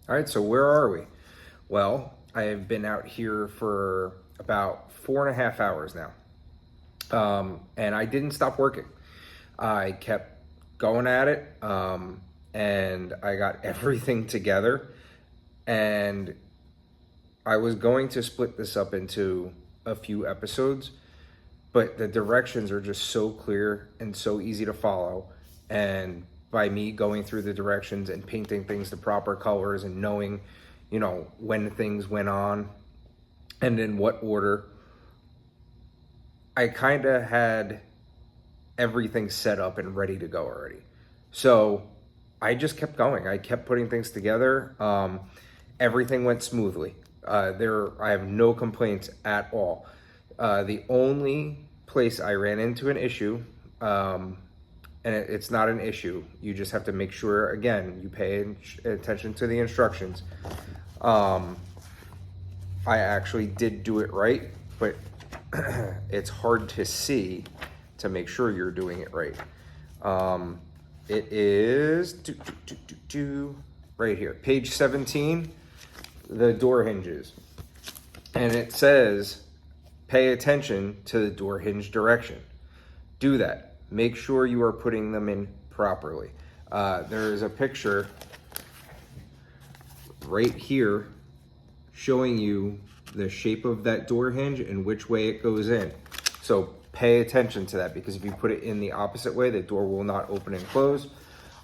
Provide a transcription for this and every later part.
All right, so where are we? Well, I have been out here for about 4.5 hours now. And I didn't stop working. I kept going at it, and I got everything together. And I was going to split this up into a few episodes, but the directions are just so clear and so easy to follow. And by me going through the directions and painting things the proper colors and knowing, when things went on and in what order, I kind of had everything set up and ready to go already. So I just kept going. I kept putting things together. Everything went smoothly. I have no complaints at all. The only place I ran into an issue, and it's not an issue, you just have to make sure, again, you pay attention to the instructions. I actually did do it right, but it's hard to see to make sure you're doing it right. It is right here, page 17, the door hinges. And it says, pay attention to the door hinge direction. Do that. Make sure you are putting them in properly. There is a picture right here showing you the shape of that door hinge and which way it goes in. So pay attention to that, because if you put it in the opposite way, the door will not open and close.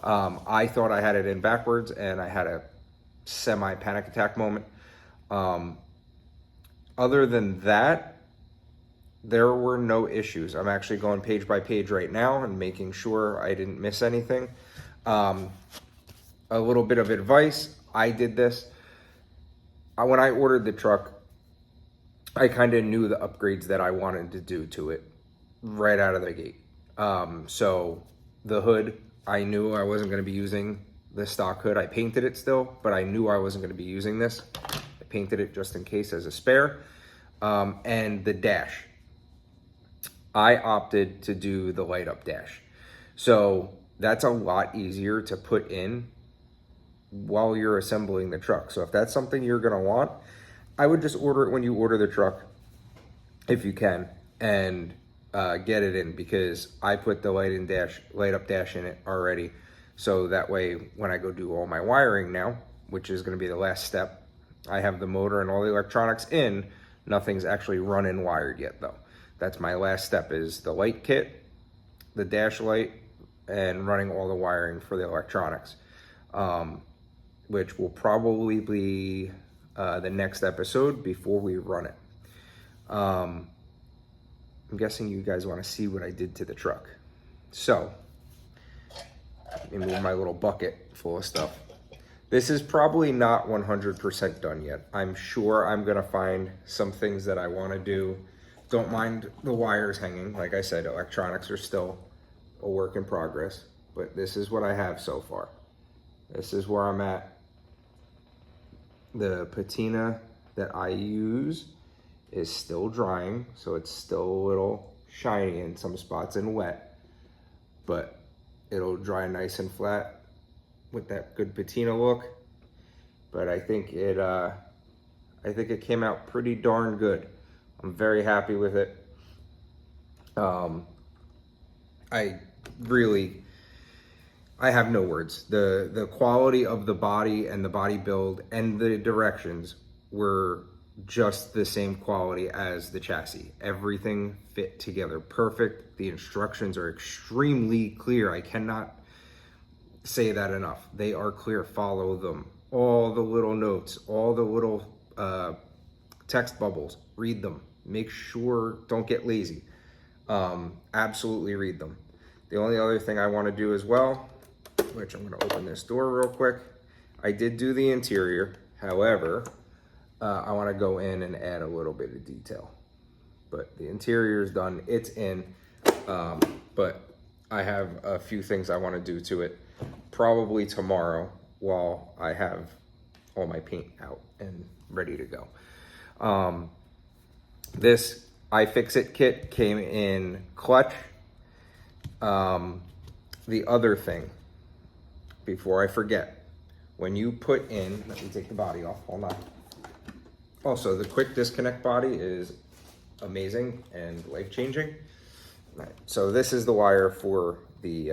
I thought I had it in backwards and I had a semi panic attack moment. Other than that, there were no issues. I'm actually going page by page right now and making sure I didn't miss anything. A little bit of advice, I did this. When I ordered the truck, I kind of knew the upgrades that I wanted to do to it right out of the gate. So the hood, I knew I wasn't going to be using the stock hood. I painted it still, but I knew I wasn't going to be using this. I painted it just in case as a spare. And the dash, I opted to do the light up dash. So that's a lot easier to put in while you're assembling the truck. So if that's something you're gonna want, I would just order it when you order the truck, if you can, and get it in, because I put the light up dash in it already. So that way, when I go do all my wiring now, which is gonna be the last step, I have the motor and all the electronics in. Nothing's actually run and wired yet though. That's my last step, is the light kit, the dash light, and running all the wiring for the electronics, which will probably be the next episode before we run it. I'm guessing you guys want to see what I did to the truck. So, let me move my little bucket full of stuff. This is probably not 100% done yet. I'm sure I'm gonna find some things that I want to do. Don't mind the wires hanging. Like I said, electronics are still a work in progress, but this is what I have so far. This is where I'm at. The patina that I use is still drying, so it's still a little shiny in some spots and wet, but it'll dry nice and flat with that good patina look. But I think it came out pretty darn good. I'm very happy with it. I have no words. The quality of the body and the body build and the directions were just the same quality as the chassis. Everything fit together perfect. The instructions are extremely clear. I cannot say that enough. They are clear. Follow them. All the little notes, all the little text bubbles, read them. Make sure, don't get lazy. Absolutely read them. The only other thing I want to do as well, which I'm going to open this door real quick. I did do the interior. However, I want to go in and add a little bit of detail. But the interior is done. It's in. But I have a few things I want to do to it. Probably tomorrow, while I have all my paint out and ready to go. This iFixit kit came in clutch. The other thing, before I forget, when you put in, let me take the body off, hold on. Also, the quick disconnect body is amazing and life-changing. Right. So this is the wire for the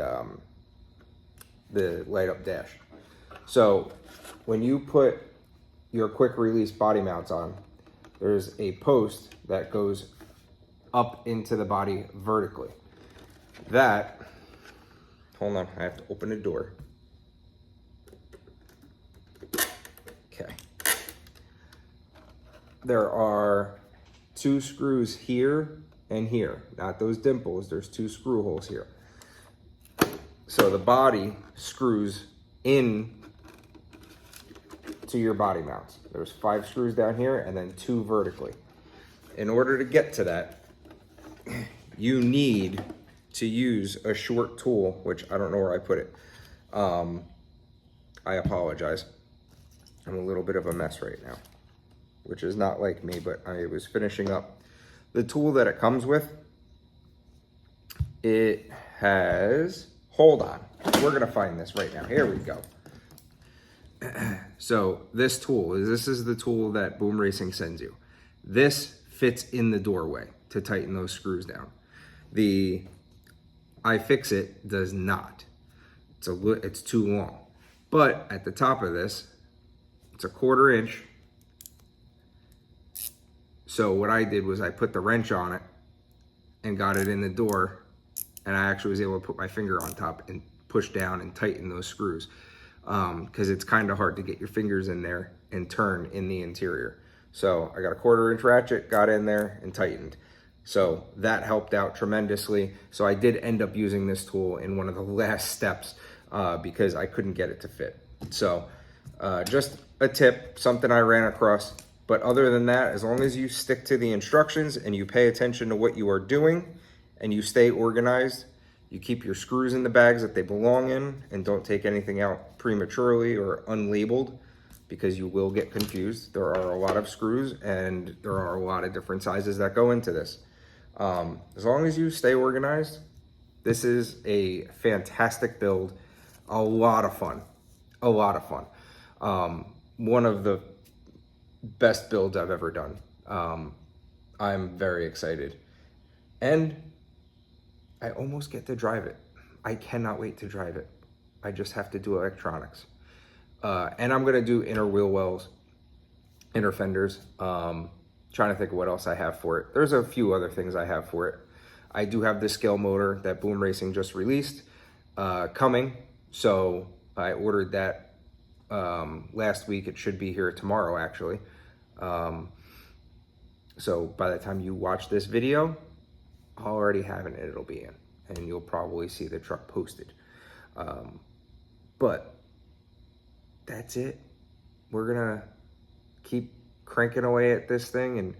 light-up dash. So when you put your quick release body mounts on, there's a post that goes up into the body vertically. That, hold on, I have to open the door. Okay. There are 2 screws here and here, not those dimples, there's 2 screw holes here. So the body screws in to your body mounts. There's 5 screws down here and then 2 vertically. In order to get to that, you need to use a short tool, which I don't know where I put it. I apologize. I'm a little bit of a mess right now, which is not like me, but I was finishing up. The tool that it comes with, it has, hold on, we're gonna find this right now. Here we go. So this is the tool that Boom Racing sends you. This fits in the doorway to tighten those screws down. The iFixit does not. It's too long. But at the top of this, it's a 1/4 inch. So what I did was I put the wrench on it and got it in the door, and I actually was able to put my finger on top and push down and tighten those screws, because it's kind of hard to get your fingers in there and turn in the interior. So I got a 1/4 inch ratchet, got in there and tightened. So that helped out tremendously. So I did end up using this tool in one of the last steps because I couldn't get it to fit. So just a tip, something I ran across. But other than that, as long as you stick to the instructions and you pay attention to what you are doing and you stay organized, you keep your screws in the bags that they belong in and don't take anything out prematurely or unlabeled, because you will get confused. There are a lot of screws and there are a lot of different sizes that go into this. As long as you stay organized, this is a fantastic build. A lot of fun, a lot of fun. One of the best builds I've ever done. I'm very excited. And I almost get to drive it. I cannot wait to drive it. I just have to do electronics. And I'm gonna do inner wheel wells, inner fenders. Trying to think of what else I have for it. There's a few other things I have for it. I do have the scale motor that Boom Racing just released coming. So I ordered that last week. It should be here tomorrow, actually. So by the time you watch this video, I'll already have it, it'll be in, and you'll probably see the truck posted. But that's it. We're gonna keep cranking away at this thing, and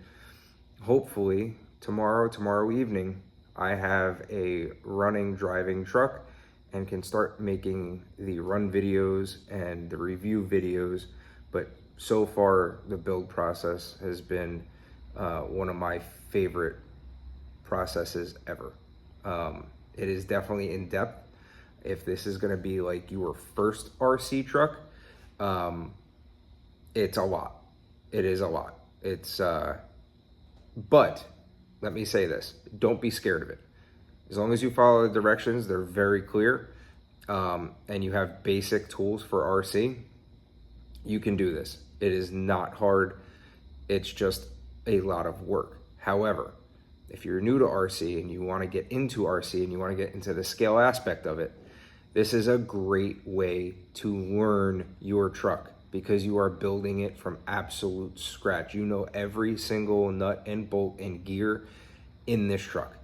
hopefully tomorrow evening, I have a running, driving truck and can start making the run videos and the review videos. But so far, the build process has been one of my favorite processes ever. It is definitely in depth. If this is gonna be like your first RC truck, it's a lot. It is a lot. But let me say this, don't be scared of it. As long as you follow the directions, they're very clear, and you have basic tools for RC, you can do this. It is not hard. It's just a lot of work. However, if you're new to RC and you want to get into RC and you want to get into the scale aspect of it, this is a great way to learn your truck, because you are building it from absolute scratch. You know every single nut and bolt and gear in this truck.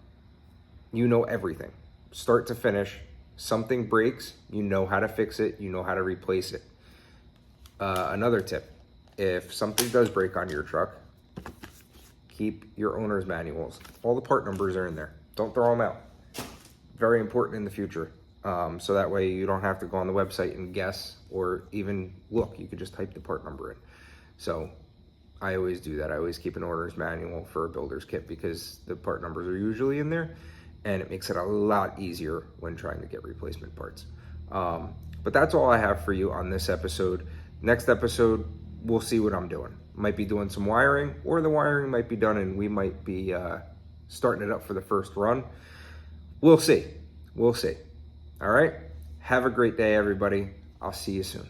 You know everything, start to finish. Something breaks, you know how to fix it, you know how to replace it. Another tip, if something does break on your truck, keep your owner's manuals. All the part numbers are in there. Don't throw them out. Very important in the future. So that way you don't have to go on the website and guess or even look. You could just type the part number in. So I always do that. I always keep an owner's manual for a builder's kit, because the part numbers are usually in there, and it makes it a lot easier when trying to get replacement parts. But that's all I have for you on this episode. Next episode, we'll see what I'm doing. Might be doing some wiring, or the wiring might be done and we might be starting it up for the first run. We'll see. We'll see. All right. Have a great day, everybody. I'll see you soon.